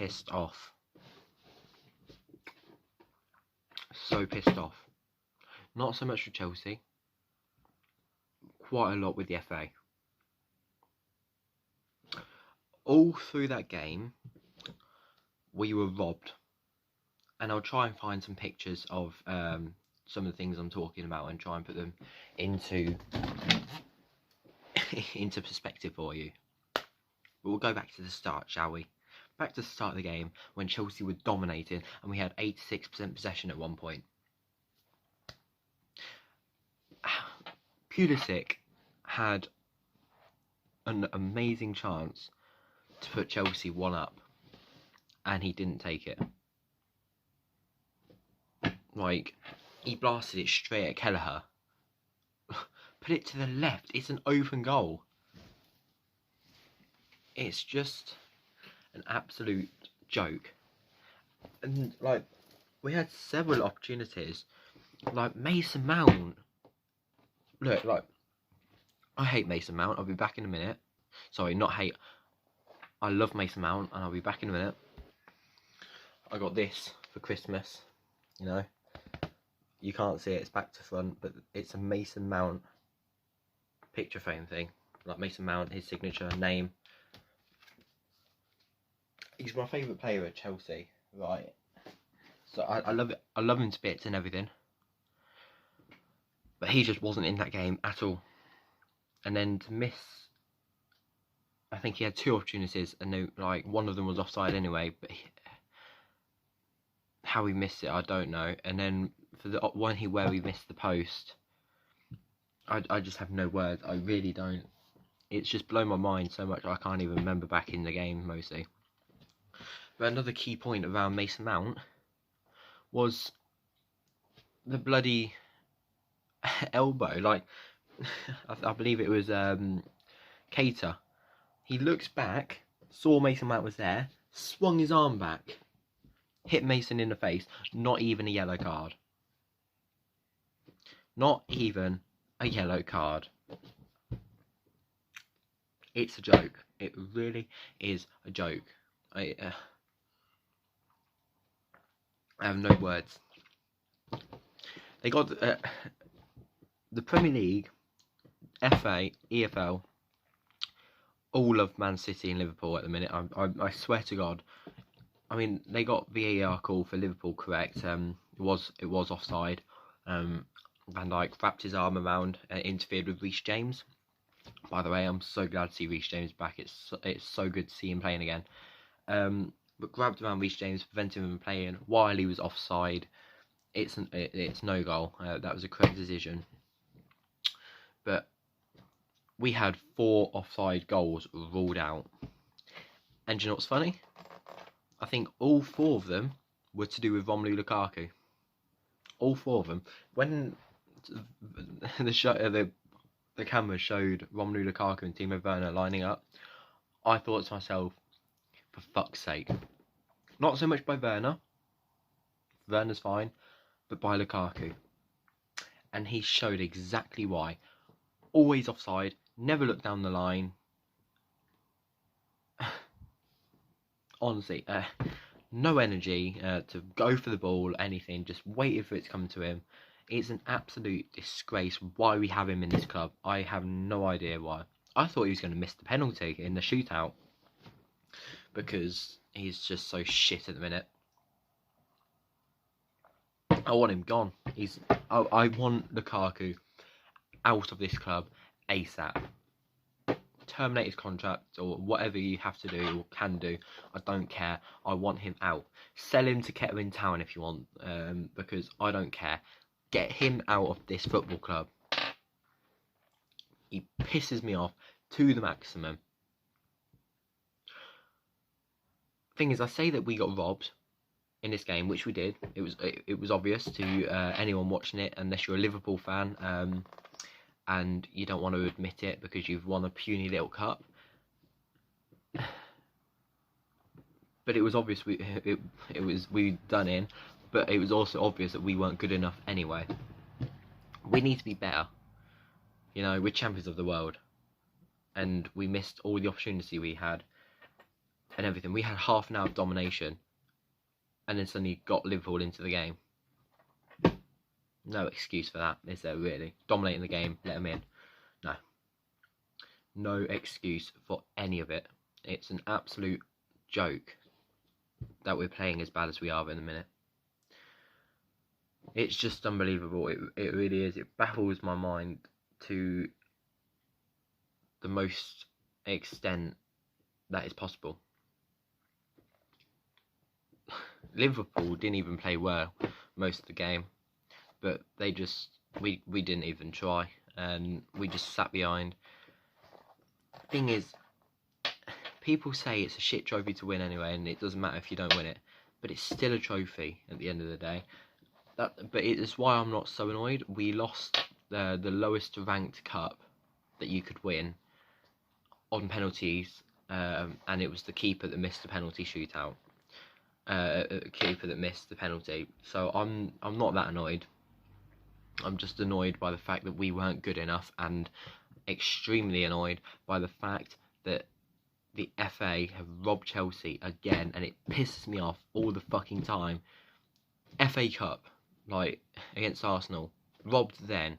pissed off. So pissed off. Not so much with Chelsea. Quite a lot with the FA. All through that game, we were robbed. And I'll try and find some pictures of some of the things I'm talking about and try and put them into perspective for you. But we'll go back to the start, shall we? Back to the start of the game when Chelsea were dominating and we had 86% possession at one point. Pulisic had an amazing chance to put Chelsea 1-up and he didn't take it. Like, he blasted it straight at Kelleher. Put it to the left. It's an open goal. It's just an absolute joke. And, like, we had several opportunities. Like, Mason Mount. Look, like, I hate Mason Mount. I'll be back in a minute. Sorry, not hate. I love Mason Mount, and I'll be back in a minute. I got this for Christmas, you know. You can't see it, it's back to front, but it's a Mason Mount picture frame thing. Like Mason Mount, his signature, name. He's my favourite player at Chelsea, right? So I love it. I love him to bits and everything. But he just wasn't in that game at all. And then to miss, I think he had 2 opportunities, and like one of them was offside anyway. But how he missed it, I don't know. And then for the one where we missed the post, I just have no words. I really don't. It's just blown my mind so much I can't even remember back in the game mostly. But another key point around Mason Mount was the bloody elbow. Like, I believe it was Cater. He looks back, saw Mason Mount was there, swung his arm back, hit Mason in the face. Not even a yellow card. Not even a yellow card. It's a joke. It really is a joke. I have no words. They got the Premier League, FA, EFL, all of Man City and Liverpool at the minute. I swear to God. I mean, they got VAR call for Liverpool, correct? It was offside. Van Dijk wrapped his arm around, interfered with Reece James. By the way, I'm so glad to see Reece James back. It's so good to see him playing again. But grabbed around Reece James, preventing him from playing while he was offside. It's no goal. That was a correct decision. But we had 4 offside goals ruled out. And do you know what's funny? I think all 4 of them were to do with Romelu Lukaku. All 4 of them. When the camera showed Romelu Lukaku and Timo Werner lining up, I thought to myself, for fuck's sake. Not so much by Werner. Werner's fine. But by Lukaku. And he showed exactly why. Always offside. Never looked down the line. Honestly, no energy to go for the ball, anything. Just waiting for it to come to him. It's an absolute disgrace why we have him in this club. I have no idea why. I thought he was going to miss the penalty in the shootout. Because he's just so shit at the minute. I want him gone. I want Lukaku out of this club ASAP. Terminate his contract or whatever you have to do or can do. I don't care. I want him out. Sell him to Kettering Town if you want, because I don't care. Get him out of this football club. He pisses me off to the maximum. Thing is, I say that we got robbed in this game, which we did. It was obvious to anyone watching it, unless you're a Liverpool fan, and you don't want to admit it because you've won a puny little cup. But it was obvious we done in, but it was also obvious that we weren't good enough anyway. We need to be better. You know, we're champions of the world, and we missed all the opportunity we had. and everything. We had half an hour of domination, and then suddenly got Liverpool into the game. No excuse for that, is there really? Dominating the game, let them in. No. No excuse for any of it. It's an absolute joke that we're playing as bad as we are in a minute. It's just unbelievable. It really is. It baffles my mind to the most extent that is possible. Liverpool didn't even play well most of the game, but they just we didn't even try, and we just sat behind. Thing is, people say it's a shit trophy to win anyway, and it doesn't matter if you don't win it, but it's still a trophy at the end of the day. But it is why I'm not so annoyed. We lost the lowest ranked cup that you could win on penalties, and it was the keeper that missed the penalty shootout. Keeper that missed the penalty. So I'm not that annoyed. I'm just annoyed by the fact that we weren't good enough, and extremely annoyed by the fact that the FA have robbed Chelsea again, and it pisses me off all the fucking time. FA Cup, like, against Arsenal, robbed then.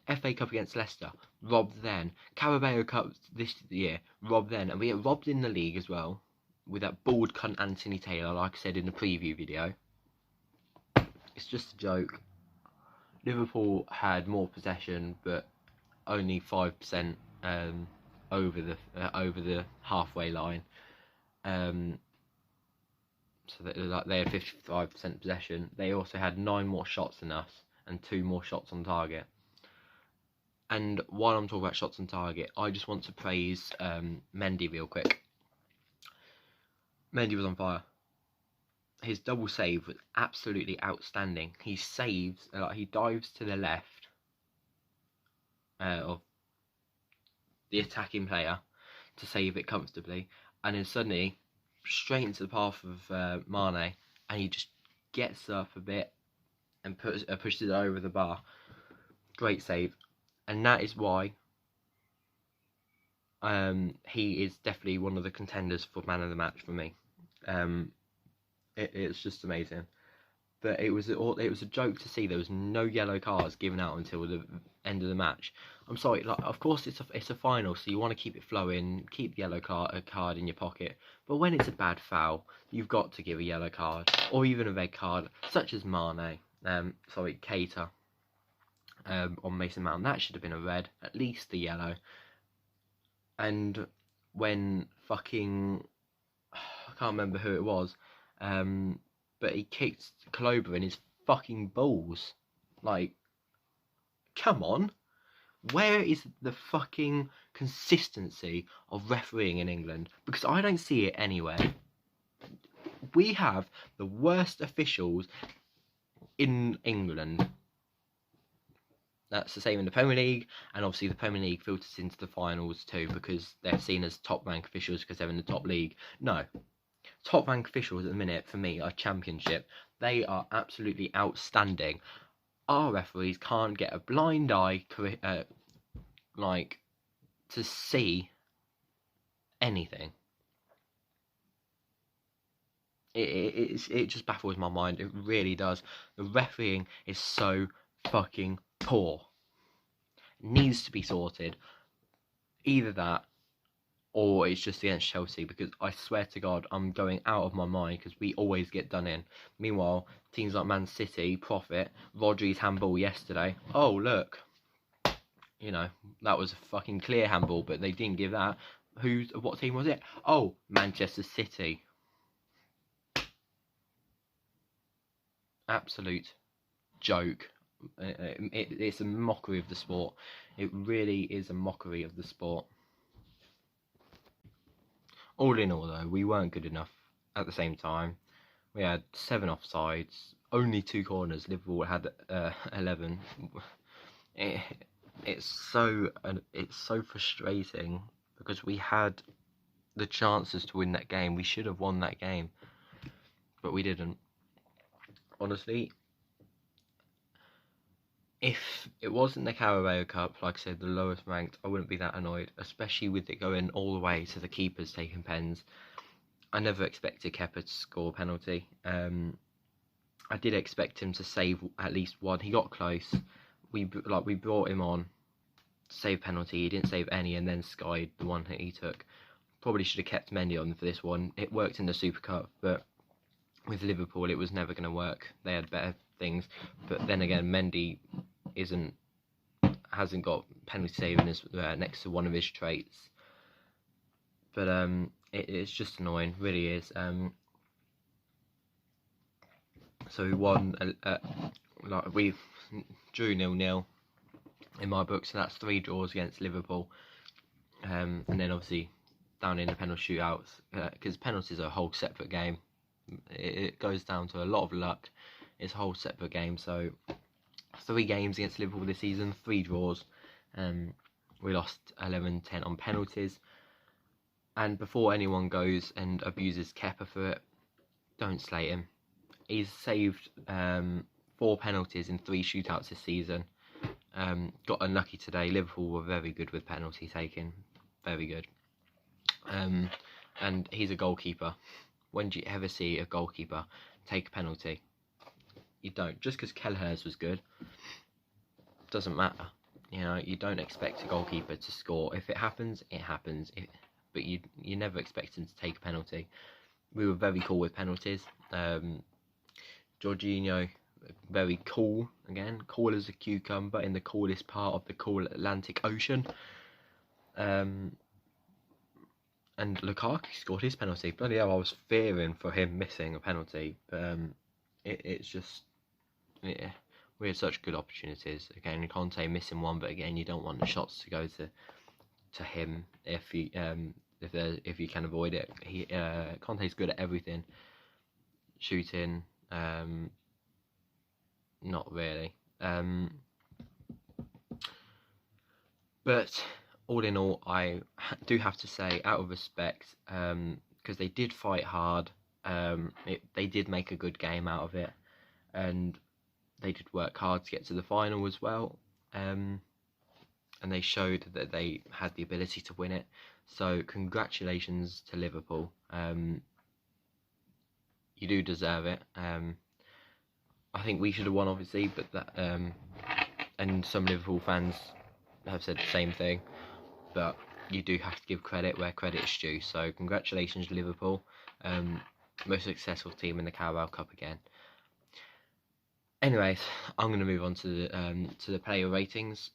FA Cup against Leicester, robbed then. Carabao Cup this year, robbed then. And we get robbed in the league as well, with that bald cunt Anthony Taylor, like I said in the preview video. It's just a joke. Liverpool had more possession, but only 5% over the halfway line. So they had 55% possession. They also had 9 more shots than us and 2 more shots on target. And while I'm talking about shots on target, I just want to praise Mendy real quick. Mendy was on fire. His double save was absolutely outstanding. He saves, he dives to the left of the attacking player to save it comfortably, and then suddenly straight into the path of Mane, and he just gets up a bit and pushes it over the bar. Great save, and that is why he is definitely one of the contenders for man of the match for me. It's just amazing. But it was a joke to see there was no yellow cards given out until the end of the match. I'm sorry, like, of course it's a final, so you want to keep it flowing, keep the yellow card in your pocket. But when it's a bad foul, you've got to give a yellow card or even a red card, such as Keita on Mason Mount. That should have been a red, at least the yellow. And when fucking I can't remember who it was, but he kicked Klober in his fucking balls. Like, come on. Where is the fucking consistency of refereeing in England? Because I don't see it anywhere. We have the worst officials in England. That's the same in the Premier League, and obviously the Premier League filters into the finals too, because they're seen as top rank officials because they're in the top league. No. Top rank officials at the minute, for me, are Championship. They are absolutely outstanding. Our referees can't get a blind eye, to see anything. It just baffles my mind. It really does. The refereeing is so fucking poor. It needs to be sorted. Either that, or it's just against Chelsea, because I swear to God, I'm going out of my mind because we always get done in. Meanwhile, teams like Man City profit. Rodri's handball yesterday. Oh, look. You know, that was a fucking clear handball, but they didn't give that. What team was it? Oh, Manchester City. Absolute joke. It's a mockery of the sport. It really is a mockery of the sport. All in all, though, we weren't good enough at the same time. We had 7 offsides, only 2 corners. Liverpool had 11. It's so frustrating because we had the chances to win that game. We should have won that game, but we didn't. Honestly, if it wasn't the Carabao Cup, like I said, the lowest ranked, I wouldn't be that annoyed, especially with it going all the way to the keepers taking pens. I never expected Kepa to score a penalty. I did expect him to save at least one. He got close. We brought him on to save penalty. He didn't save any, and then skied the one that he took. Probably should have kept Mendy on for this one. It worked in the Super Cup, but with Liverpool, it was never going to work. They had better things. But then again, Mendy hasn't got penalty saving as next to one of his traits. But it's just annoying, really is. So we won. We drew 0-0 in my book, so that's 3 draws against Liverpool. And then obviously down in the penalty shootouts, because penalties are a whole separate game. It goes down to a lot of luck. It's a whole separate game. So 3 games against Liverpool this season, 3 draws. We lost 11-10 on penalties. And before anyone goes and abuses Kepa for it, don't slate him. He's saved 4 penalties in 3 shootouts this season. Got unlucky today. Liverpool were very good with penalty taking. Very good. And he's a goalkeeper. When do you ever see a goalkeeper take a penalty? You don't. Just because Kelleher's was good, doesn't matter. You know, you don't expect a goalkeeper to score. If it happens, it happens. But you never expect him to take a penalty. We were very cool with penalties. Jorginho, very cool. Again, cool as a cucumber in the coolest part of the cool Atlantic Ocean. And Lukaku scored his penalty. Bloody hell, I was fearing for him missing a penalty. But it's just, yeah, we had such good opportunities. Again, Conte missing one, but again, you don't want the shots to go to him if you can avoid it. Conte's good at everything. Shooting, not really. But all in all, I do have to say, out of respect, because they did fight hard. They did make a good game out of it, and they did work hard to get to the final as well. And they showed that they had the ability to win it. So congratulations to Liverpool. You do deserve it. I think we should have won, obviously, but that and some Liverpool fans have said the same thing. But you do have to give credit where credit is due. So congratulations, Liverpool. Most successful team in the Carabao Cup again. Anyways, I'm going to move on to the player ratings.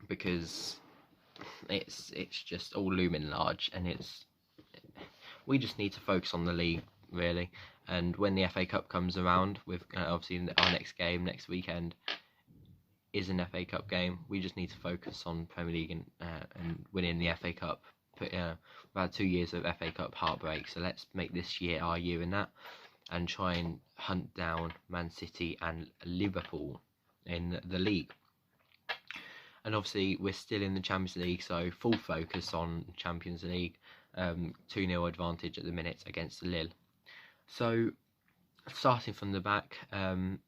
Because it's just all looming large, and we just need to focus on the league, really. And when the FA Cup comes around, with obviously our next game next weekend is an FA Cup game, we just need to focus on Premier League and winning the FA Cup. We've had 2 years of FA Cup heartbreak, so let's make this year our year in that, and try and hunt down Man City and Liverpool in the league. And obviously we're still in the Champions League, so full focus on Champions League. 2-0 advantage at the minute against Lille. So starting from the back,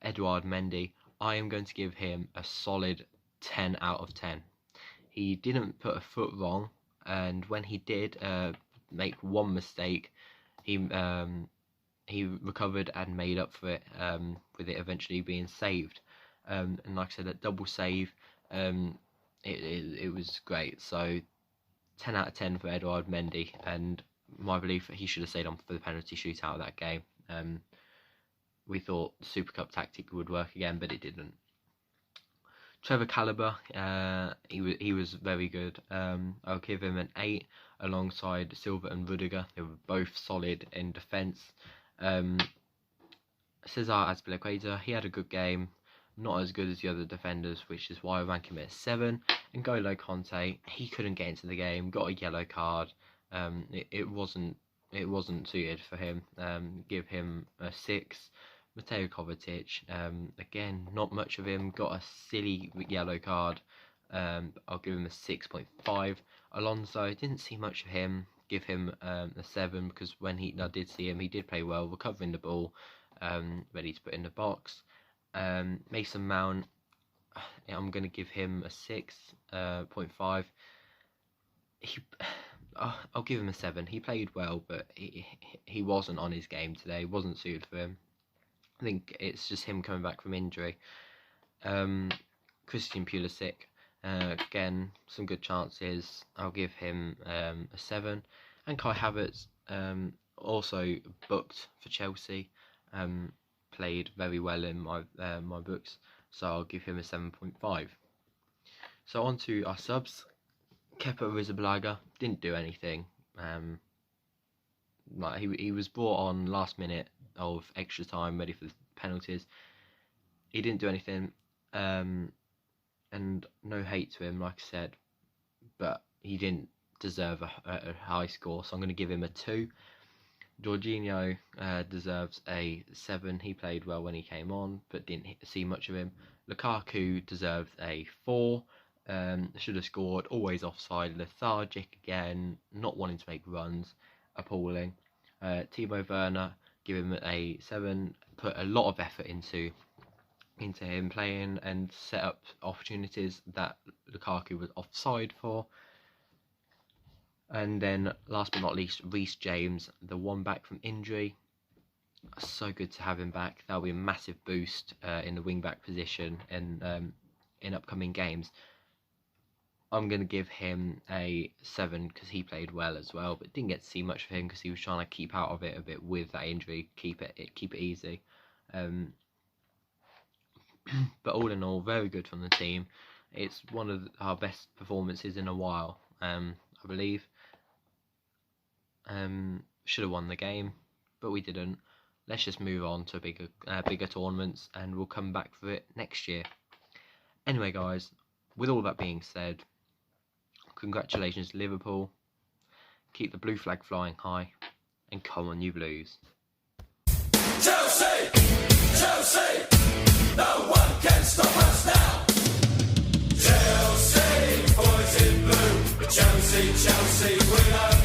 Edouard Mendy, I am going to give him a solid 10 out of 10. He didn't put a foot wrong, and when he did make one mistake, he recovered and made up for it, with it eventually being saved. And like I said, that double save, it was great. So 10 out of 10 for Edouard Mendy, and my belief that he should have stayed on for the penalty shootout of that game. We thought the Super Cup tactic would work again, but it didn't. Trevor Caliber, he was very good. I'll give him an 8 alongside Silva and Rudiger. They were both solid in defence. Cesar Azpilicueta, he had a good game. Not as good as the other defenders, which is why I rank him at 7. And N'Golo Conte, he couldn't get into the game, got a yellow card. It wasn't suited for him. Give him a 6. Mateo Kovacic, again, not much of him, got a silly yellow card. I'll give him a 6.5. Alonso, didn't see much of him, give him a 7, because when I did see him, he did play well, recovering the ball, ready to put in the box. Mason Mount, I'm going to give him a 6.5. I'll give him a 7. He played well, but he wasn't on his game today. It wasn't suited for him. I think it's just him coming back from injury. Christian Pulisic, again, some good chances. I'll give him a 7. And Kai Havertz, also booked for Chelsea, played very well in my books, so I'll give him a 7.5. So on to our subs. Kepa Arrizabalaga didn't do anything. Like he was brought on last minute of extra time, ready for the penalties. He didn't do anything, and no hate to him, like I said, but he didn't deserve a high score, so I'm going to give him a 2. Jorginho deserves a 7. He played well when he came on, but didn't see much of him. Lukaku deserved a 4. Should have scored, always offside, lethargic again, not wanting to make runs, appalling. Timo Werner, give him a 7, put a lot of effort into him playing and set up opportunities that Lukaku was offside for. And then last but not least, Reece James, the one back from injury. So good to have him back. That'll be a massive boost in the wing back position and in upcoming games. I'm going to give him a 7 because he played well as well, but didn't get to see much of him because he was trying to keep out of it a bit with that injury, keep it easy. But all in all, very good from the team. It's one of our best performances in a while, I believe. Should have won the game, but we didn't. Let's just move on to bigger tournaments, and we'll come back for it next year. Anyway, guys, with all that being said, congratulations, Liverpool. Keep the blue flag flying high, and come on, you Blues. Chelsea, Chelsea, no one can stop us now. Chelsea, boys in blue, Chelsea, Chelsea, we love